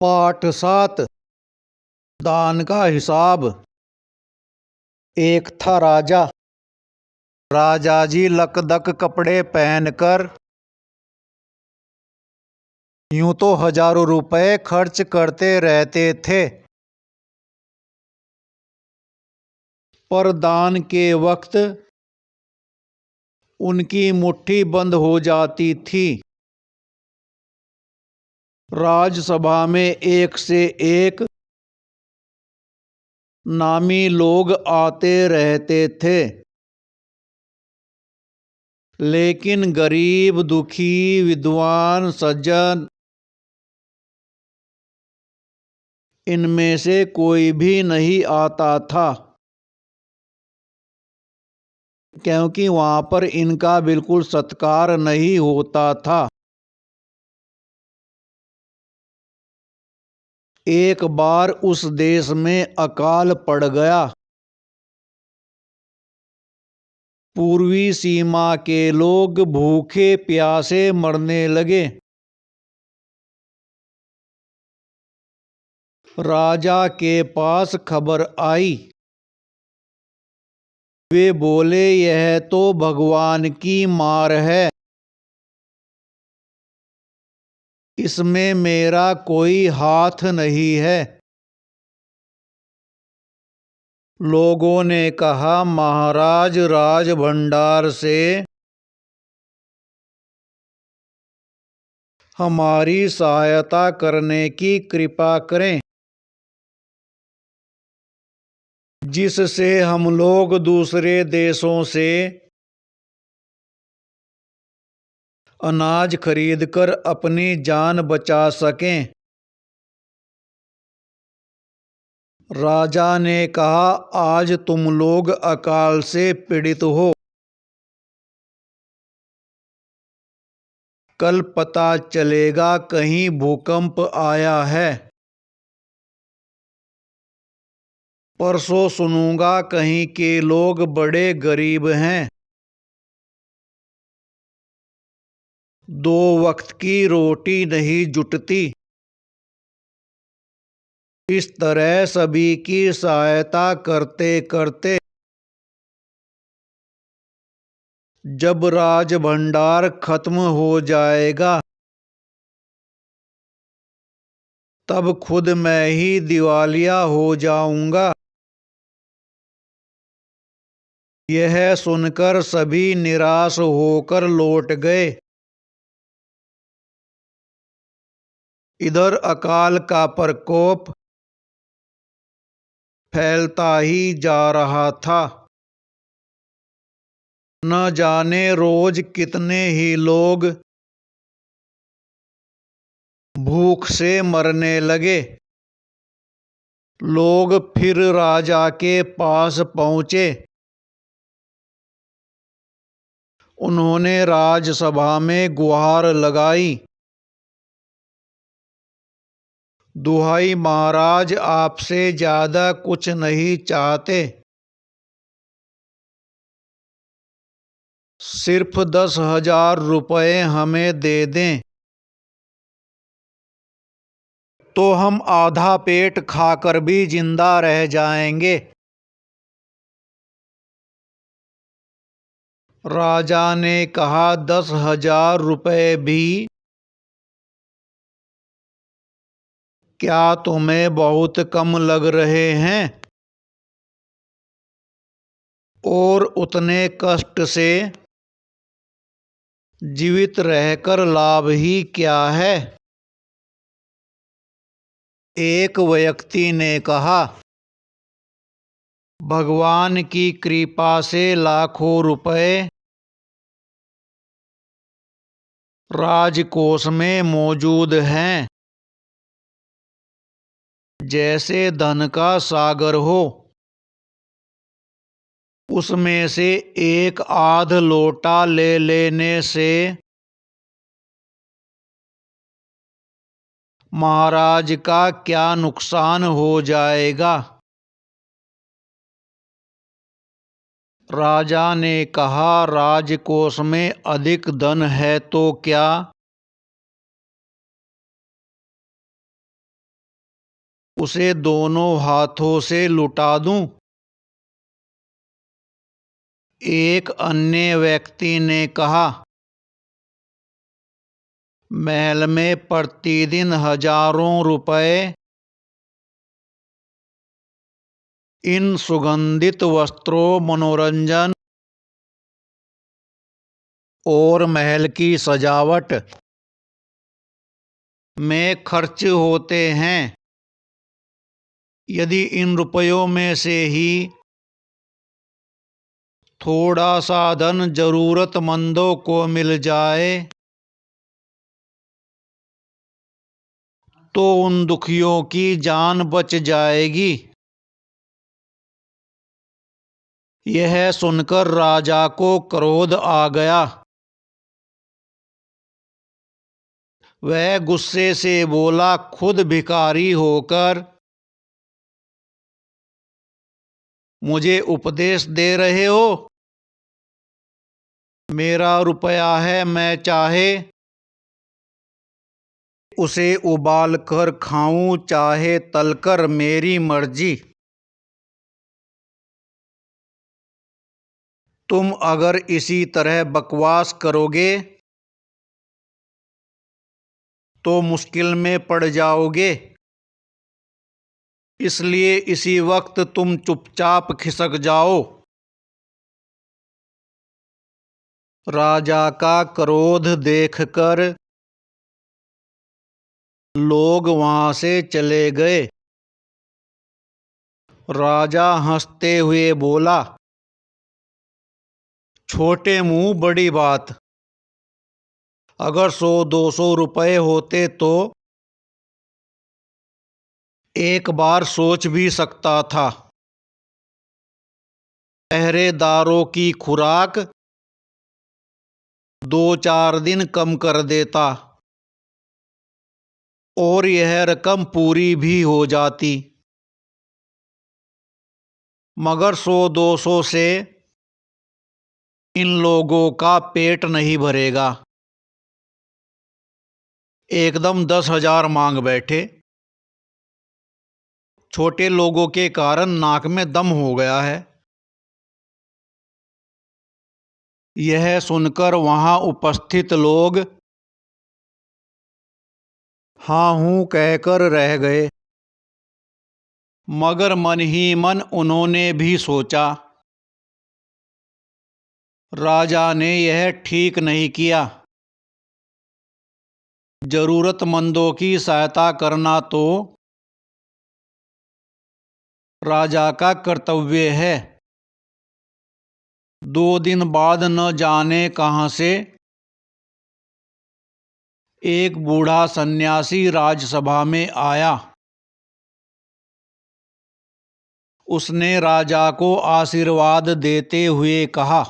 पाठ 7 दान का हिसाब। एक था राजा। राजा जी लकदक कपड़े पहनकर यूं तो हजारों रुपए खर्च करते रहते थे, पर दान के वक्त उनकी मुट्ठी बंद हो जाती थी। राजसभा में एक से एक नामी लोग आते रहते थे, लेकिन गरीब, दुखी, विद्वान, सज्जन इनमें से कोई भी नहीं आता था, क्योंकि वहां पर इनका बिल्कुल सत्कार नहीं होता था। एक बार उस देश में अकाल पड़ गया। पूर्वी सीमा के लोग भूखे प्यासे मरने लगे। राजा के पास खबर आई। वे बोले, यह तो भगवान की मार है, इसमें मेरा कोई हाथ नहीं है। लोगों ने कहा, महाराज राज भंडार से हमारी सहायता करने की कृपा करें, जिससे हम लोग दूसरे देशों से अनाज खरीदकर अपनी जान बचा सकें। राजा ने कहा, आज तुम लोग अकाल से पीड़ित हो, कल पता चलेगा कहीं भूकंप आया है, परसों सुनूंगा कहीं के लोग बड़े गरीब हैं, 2 वक्त की रोटी नहीं जुटती। इस तरह सभी की सहायता करते करते जब राज भंडार खत्म हो जाएगा, तब खुद मैं ही दिवालिया हो जाऊंगा। यह सुनकर सभी निराश होकर लौट गए। इधर अकाल का प्रकोप फैलता ही जा रहा था। न जाने रोज कितने ही लोग भूख से मरने लगे। लोग फिर राजा के पास पहुंचे। उन्होंने राजसभा में गुहार लगाई, दुहाई महाराज, आपसे ज्यादा कुछ नहीं चाहते, सिर्फ 10,000 रुपये हमें दे दें तो हम आधा पेट खाकर भी जिंदा रह जाएंगे। राजा ने कहा, 10,000 रुपये भी क्या तुम्हें बहुत कम लग रहे हैं? और उतने कष्ट से जीवित रहकर लाभ ही क्या है? एक व्यक्ति ने कहा, भगवान की कृपा से लाखों रुपए राजकोष में मौजूद हैं, जैसे धन का सागर हो। उसमें से एक आध लोटा ले लेने से महाराज का क्या नुकसान हो जाएगा? राजा ने कहा, राजकोष में अधिक धन है तो क्या उसे दोनों हाथों से लुटा दूं। एक अन्य व्यक्ति ने कहा, महल में प्रतिदिन हजारों रुपए इन सुगंधित वस्त्रों, मनोरंजन और महल की सजावट में खर्च होते हैं। यदि इन रुपयों में से ही थोड़ा सा धन जरूरतमंदों को मिल जाए तो उन दुखियों की जान बच जाएगी। यह सुनकर राजा को क्रोध आ गया। वह गुस्से से बोला, खुद भिखारी होकर मुझे उपदेश दे रहे हो? मेरा रुपया है, मैं चाहे उसे उबाल कर खाऊं, चाहे तलकर, मेरी मर्जी। तुम अगर इसी तरह बकवास करोगे तो मुश्किल में पड़ जाओगे। इसलिए इसी वक्त तुम चुपचाप खिसक जाओ। राजा का क्रोध देखकर लोग वहां से चले गए। राजा हंसते हुए बोला, छोटे मुंह बड़ी बात। अगर 100-200 रुपए होते तो एक बार सोच भी सकता था। पहरेदारों की खुराक 2-4 दिन कम कर देता और यह रकम पूरी भी हो जाती। मगर 100-200 से इन लोगों का पेट नहीं भरेगा। एकदम 10,000 मांग बैठे। छोटे लोगों के कारण नाक में दम हो गया है। यह सुनकर वहां उपस्थित लोग हाँ हूं कहकर रह गए। मगर मन ही मन उन्होंने भी सोचा, राजा ने यह ठीक नहीं किया। जरूरतमंदों की सहायता करना तो राजा का कर्तव्य है। 2 दिन बाद न जाने कहां से एक बूढ़ा सन्यासी राजसभा में आया। उसने राजा को आशीर्वाद देते हुए कहा,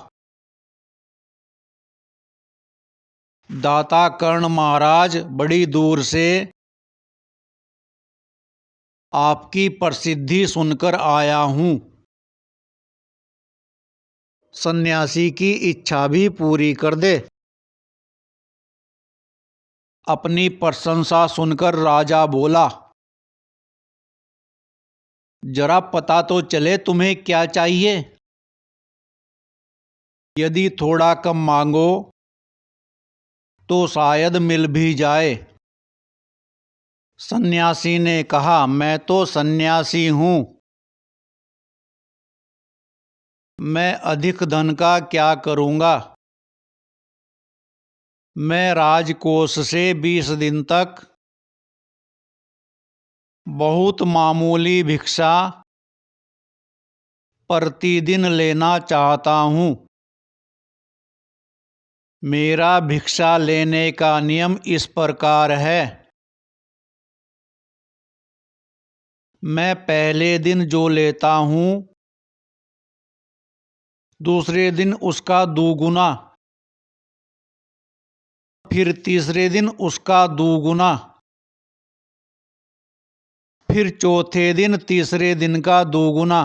दाता कर्ण महाराज, बड़ी दूर से आपकी प्रसिद्धि सुनकर आया हूं। सन्यासी की इच्छा भी पूरी कर दे। अपनी प्रशंसा सुनकर राजा बोला, जरा पता तो चले तुम्हें क्या चाहिए। यदि थोड़ा कम मांगो तो शायद मिल भी जाए। सन्यासी ने कहा, मैं तो सन्यासी हूं। मैं अधिक धन का क्या करूंगा। मैं राजकोष से 20 दिन तक बहुत मामूली भिक्षा प्रतिदिन लेना चाहता हूं। मेरा भिक्षा लेने का नियम इस प्रकार है। मैं पहले दिन जो लेता हूं, दूसरे दिन उसका दुगुना, फिर तीसरे दिन उसका दुगुना, फिर चौथे दिन तीसरे दिन का दुगुना।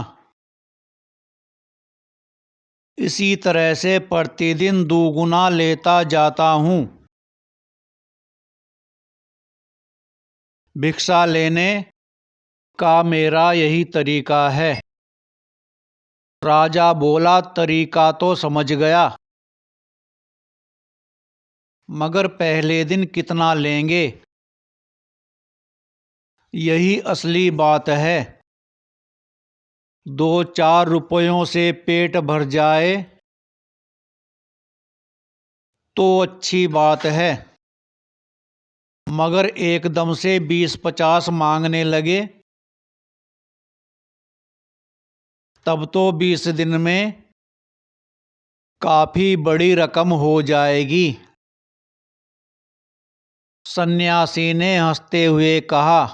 इसी तरह से प्रतिदिन दुगुना लेता जाता हूं। भिक्षा लेने का मेरा यही तरीका है। राजा बोला, तरीका तो समझ गया, मगर पहले दिन कितना लेंगे, यही असली बात है। 2-4 रुपयों से पेट भर जाए तो अच्छी बात है, मगर एकदम से 20-50 मांगने लगे तब तो 20 दिन में काफी बड़ी रकम हो जाएगी। सन्यासी ने हंसते हुए कहा,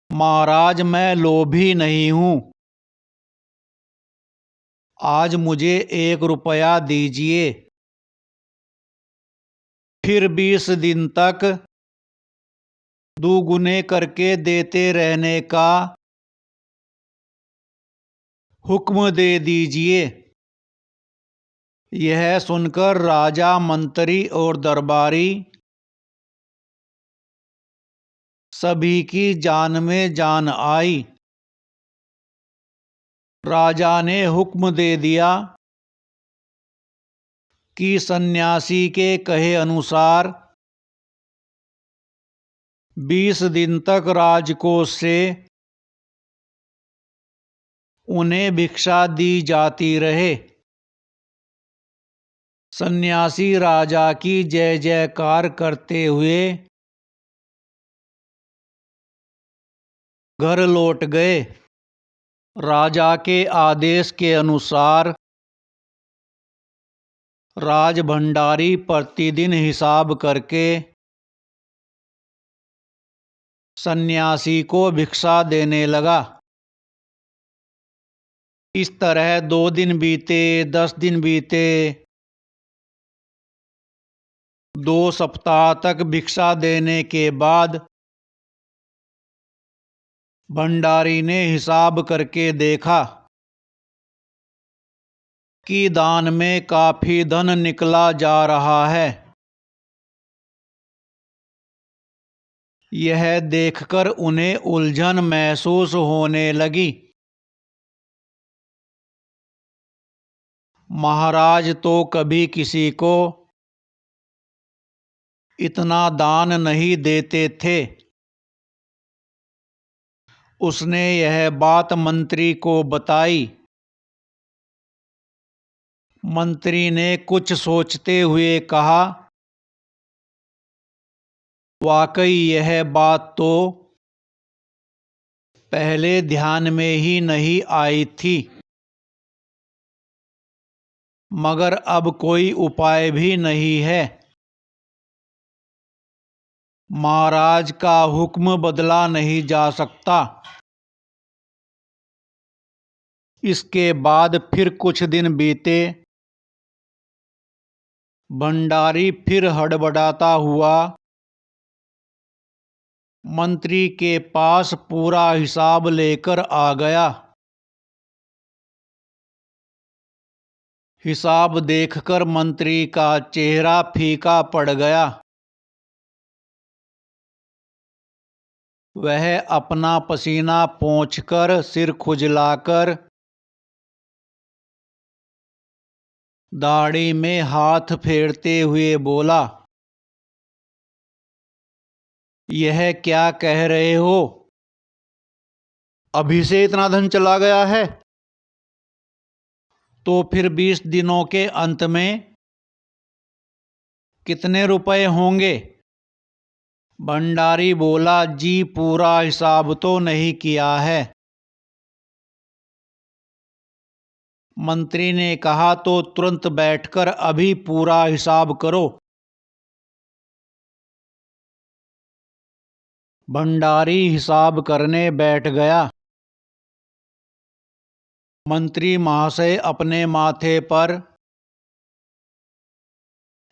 महाराज, मैं लोभी नहीं हूं, आज मुझे 1 रुपया दीजिए, फिर 20 दिन तक दुगुने करके देते रहने का हुक्म दे दीजिए। यह सुनकर राजा, मंत्री और दरबारी सभी की जान में जान आई। राजा ने हुक्म दे दिया कि सन्यासी के कहे अनुसार 20 दिन तक राजकोष से उन्हें भिक्षा दी जाती रहे। सन्यासी राजा की जय जयकार करते हुए घर लौट गए। राजा के आदेश के अनुसार राज भंडारी प्रतिदिन हिसाब करके सन्यासी को भिक्षा देने लगा। इस तरह 2 दिन बीते, 10 दिन बीते, 2 सप्ताह तक भिक्षा देने के बाद भंडारी ने हिसाब करके देखा कि दान में काफी धन निकला जा रहा है। यह देखकर उन्हें उलझन महसूस होने लगी। महाराज तो कभी किसी को इतना दान नहीं देते थे। उसने यह बात मंत्री को बताई। मंत्री ने कुछ सोचते हुए कहा, वाकई यह बात तो पहले ध्यान में ही नहीं आई थी, मगर अब कोई उपाय भी नहीं है। महाराज का हुक्म बदला नहीं जा सकता। इसके बाद फिर कुछ दिन बीते। भंडारी फिर हड़बड़ाता हुआ मंत्री के पास पूरा हिसाब लेकर आ गया। हिसाब देखकर मंत्री का चेहरा फीका पड़ गया। वह अपना पसीना पोंछकर, सिर खुजलाकर, दाढ़ी में हाथ फेरते हुए बोला, यह क्या कह रहे हो? अभी से इतना धन चला गया है? तो फिर 20 दिनों के अंत में कितने रुपए होंगे? भंडारी बोला, जी पूरा हिसाब तो नहीं किया है। मंत्री ने कहा, तो तुरंत बैठकर अभी पूरा हिसाब करो। भंडारी हिसाब करने बैठ गया। मंत्री महाशय अपने माथे पर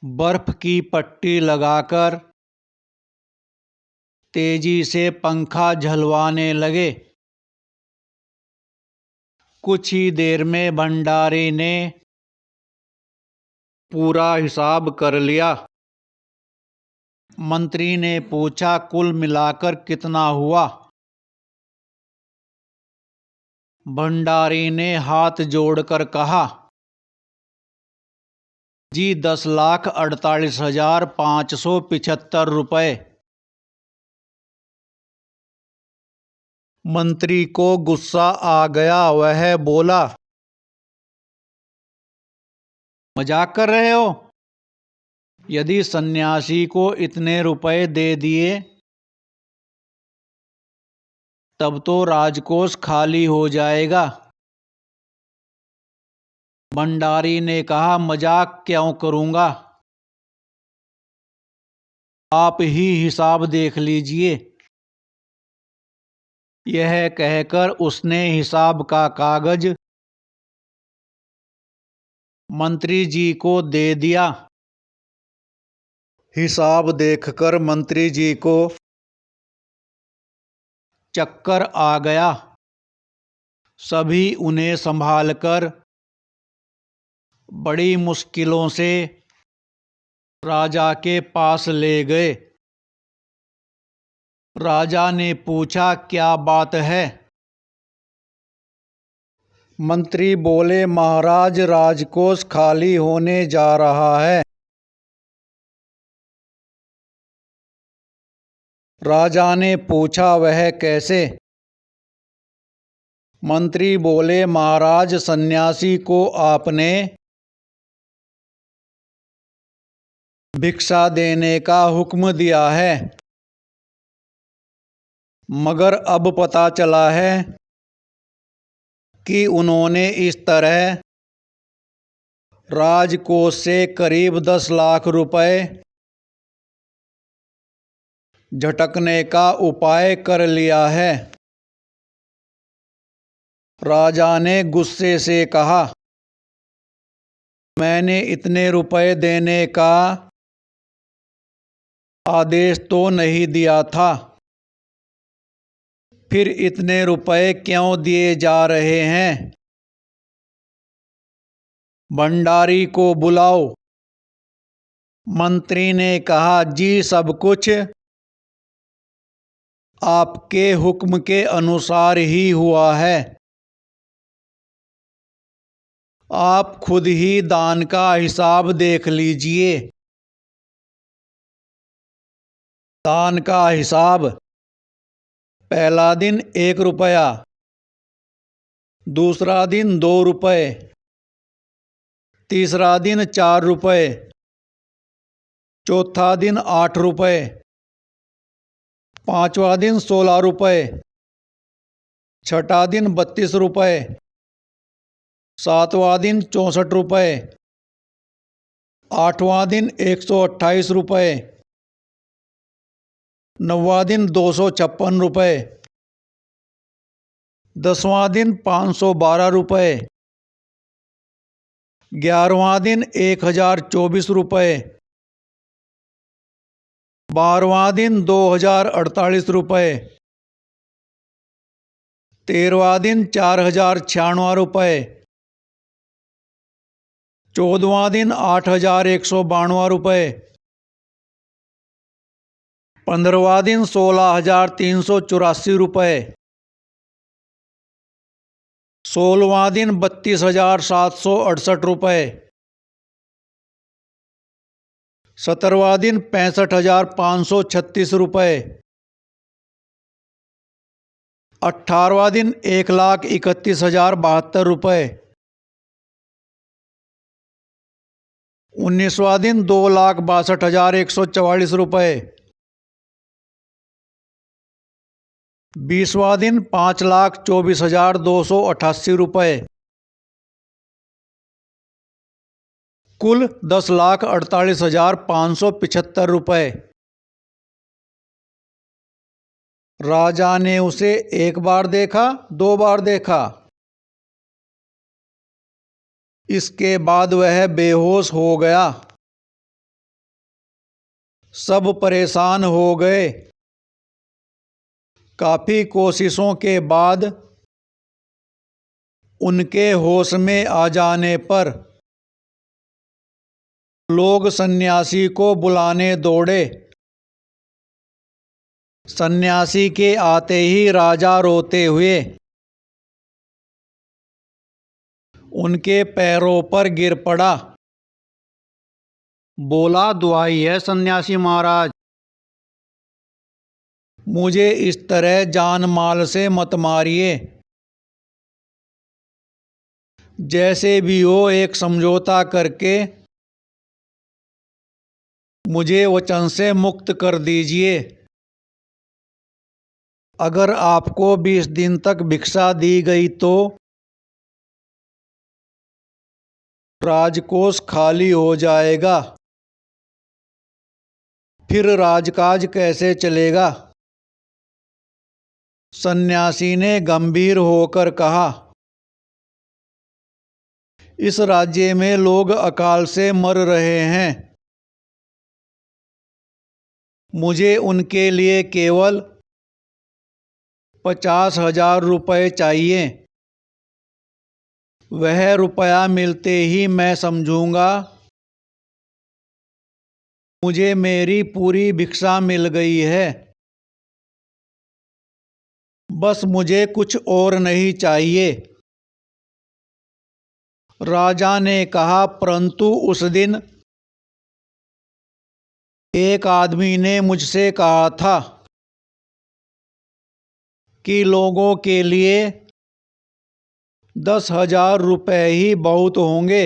बर्फ की पट्टी लगाकर तेजी से पंखा झलवाने लगे। कुछ ही देर में भंडारी ने पूरा हिसाब कर लिया। मंत्री ने पूछा, कुल मिलाकर कितना हुआ? भंडारी ने हाथ जोड़कर कहा, जी 10,48,575 रुपए। मंत्री को गुस्सा आ गया। वह बोला, मजाक कर रहे हो? यदि सन्यासी को इतने रुपए दे दिए तब तो राजकोष खाली हो जाएगा। भंडारी ने कहा, मजाक क्यों करूंगा, आप ही हिसाब देख लीजिए। यह कहकर उसने हिसाब का कागज मंत्री जी को दे दिया। हिसाब देखकर मंत्री जी को चक्कर आ गया। सभी उन्हें संभालकर बड़ी मुश्किलों से राजा के पास ले गए। राजा ने पूछा, क्या बात है? मंत्री बोले, महाराज, राजकोष खाली होने जा रहा है। राजा ने पूछा, वह कैसे? मंत्री बोले, महाराज, सन्यासी को आपने भिक्षा देने का हुक्म दिया है, मगर अब पता चला है कि उन्होंने इस तरह राजकोष से करीब 10 लाख रुपए झटकने का उपाय कर लिया है। राजा ने गुस्से से कहा, मैंने इतने रुपए देने का आदेश तो नहीं दिया था, फिर इतने रुपए क्यों दिए जा रहे हैं? भंडारी को बुलाओ। मंत्री ने कहा, जी सब कुछ आपके हुक्म के अनुसार ही हुआ है। आप खुद ही दान का हिसाब देख लीजिए। दान का हिसाब, पहला दिन 1 रुपया, दूसरा दिन 2 रुपए, तीसरा दिन 4 रुपए, चौथा दिन 8 रुपए, पांचवा दिन 16 रुपए, छठा दिन 32 रुपए, सातवां दिन 64 रुपए, आठवां दिन 128 रुपए, नौवां दिन 256 रुपए, 10वां दिन 512 रुपए, 11वां दिन 1024 रुपए, 12वां दिन 2048 रुपए, 13वां दिन 4096 रुपए, 14वां दिन 8192 रुपए, 15वां दिन 16384 रुपए, 16वां दिन 32768 रुपए, 17वां दिन 65,536 रुपए, 18वां दिन 1,31,072 रुपए, 19वां दिन 2,62,144 रुपए, 20वां दिन 5,24,288 रुपए, कुल 10,48,575 रुपए। राजा ने उसे एक बार देखा, 2 बार देखा। इसके बाद वह बेहोश हो गया। सब परेशान हो गए। काफी कोशिशों के बाद उनके होश में आ जाने पर लोग सन्यासी को बुलाने दौड़े। सन्यासी के आते ही राजा रोते हुए उनके पैरों पर गिर पड़ा। बोला, दुहाई है सन्यासी महाराज, मुझे इस तरह जान माल से मत मारिए। जैसे भी हो एक समझौता करके मुझे वचन से मुक्त कर दीजिए। अगर आपको 20 दिन तक भिक्षा दी गई तो राजकोष खाली हो जाएगा, फिर राजकाज कैसे चलेगा? सन्यासी ने गंभीर होकर कहा, इस राज्य में लोग अकाल से मर रहे हैं। मुझे उनके लिए केवल 50,000 रुपये चाहिए। वह रुपया मिलते ही मैं समझूंगा मुझे मेरी पूरी भिक्षा मिल गई है। बस मुझे कुछ और नहीं चाहिए। राजा ने कहा, परंतु उस दिन एक आदमी ने मुझसे कहा था कि लोगों के लिए 10,000 रुपये ही बहुत होंगे।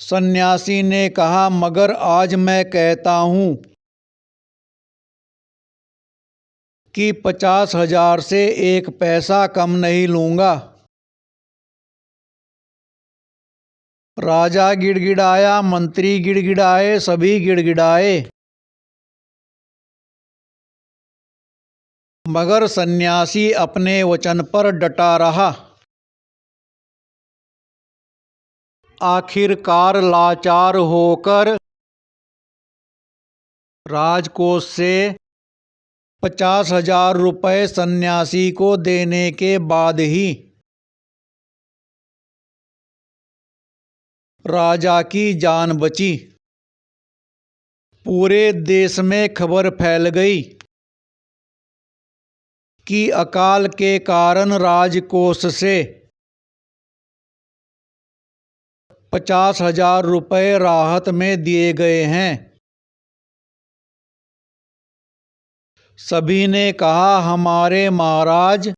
सन्यासी ने कहा, मगर आज मैं कहता हूं कि 50,000 से एक पैसा कम नहीं लूंगा। राजा गिड़गिड़ाया, मंत्री गिड़गिड़ाए, सभी गिड़गिड़ाए, मगर सन्यासी अपने वचन पर डटा रहा। आखिरकार लाचार होकर राजकोष से 50,000 रुपये सन्यासी को देने के बाद ही राजा की जान बची। पूरे देश में खबर फैल गई कि अकाल के कारण राजकोष से 50,000 रुपये राहत में दिए गए हैं। सभी ने कहा, हमारे महाराज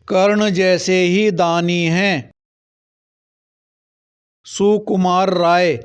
कर्ण जैसे ही दानी हैं। सुकुमार राय